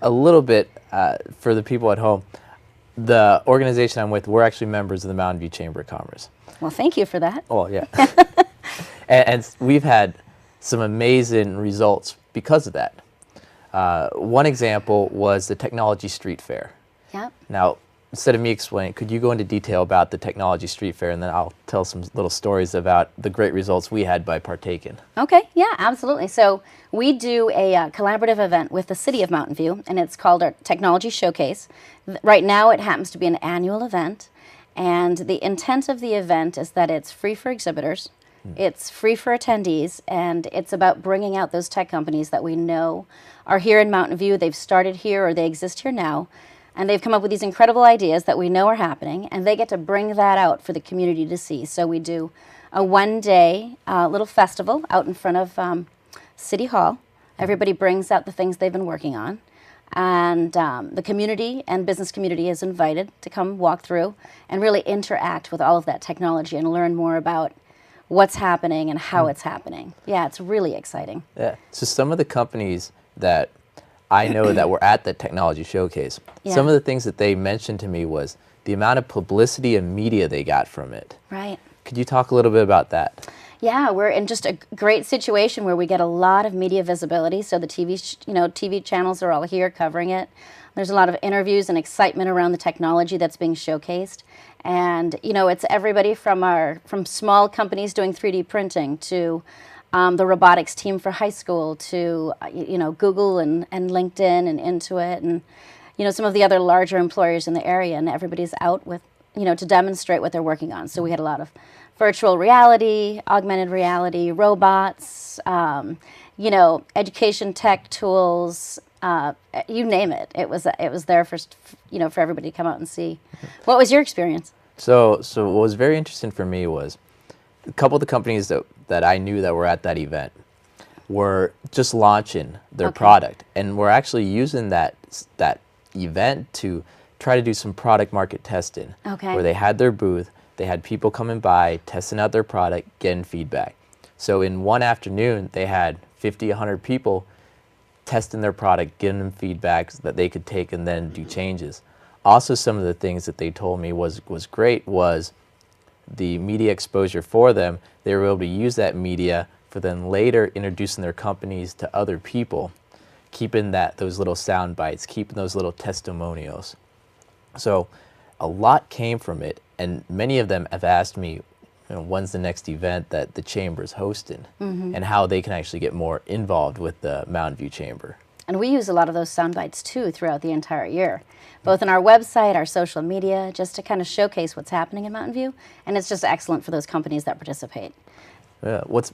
a little bit for the people at home. The organization I'm with, we're actually members of the Mountain View Chamber of Commerce. Well, thank you for that. Oh, yeah. and we've had some amazing results because of that. One example was the Technology Street Fair. Yep. Now, instead of me explaining, could you go into detail about the Technology Street Fair, and then I'll tell some little stories about the great results we had by partaking. Okay, yeah, absolutely. So we do a collaborative event with the City of Mountain View, and it's called our Technology Showcase. Right now it happens to be an annual event, and the intent of the event is that it's free for exhibitors, it's free for attendees, and it's about bringing out those tech companies that we know are here in Mountain View. They've started here or they exist here now. And they've come up with these incredible ideas that we know are happening, and they get to bring that out for the community to see. So we do a one-day little festival out in front of City Hall. Everybody brings out the things they've been working on. And the community and business community is invited to come walk through and really interact with all of that technology and learn more about what's happening and how it's happening. Yeah, it's really exciting. Yeah. So some of the companies that I know that were at the Technology Showcase, some of the things that they mentioned to me was the amount of publicity and media they got from it. Right. Could you talk a little bit about that? Yeah, we're in just a great situation where we get a lot of media visibility. So the TV channels are all here covering it. There's a lot of interviews and excitement around the technology that's being showcased. And, it's everybody from small companies doing 3D printing to the robotics team for high school to, Google and LinkedIn and Intuit and, some of the other larger employers in the area. And everybody's out with, to demonstrate what they're working on. So we had a lot of virtual reality, augmented reality, robots, education tech tools, you name it. It was there for everybody to come out and see. What was your experience? So what was very interesting for me was a couple of the companies that I knew that were at that event were just launching their product, and we're actually using that event to try to do some product market testing. Where they had their booth, they had people coming by, testing out their product, getting feedback. So in one afternoon, they had 50, 100 people testing their product, giving them feedback that they could take and then do changes. Also, some of the things that they told me was great was the media exposure for them. They were able to use that media for then later introducing their companies to other people, keeping those little sound bites, keeping those little testimonials. So a lot came from it, and many of them have asked me, when's the next event that the Chamber is hosting, and how they can actually get more involved with the Mountain View Chamber. And we use a lot of those sound bites too throughout the entire year, both on our website, our social media, just to kind of showcase what's happening in Mountain View, and it's just excellent for those companies that participate. Yeah. What's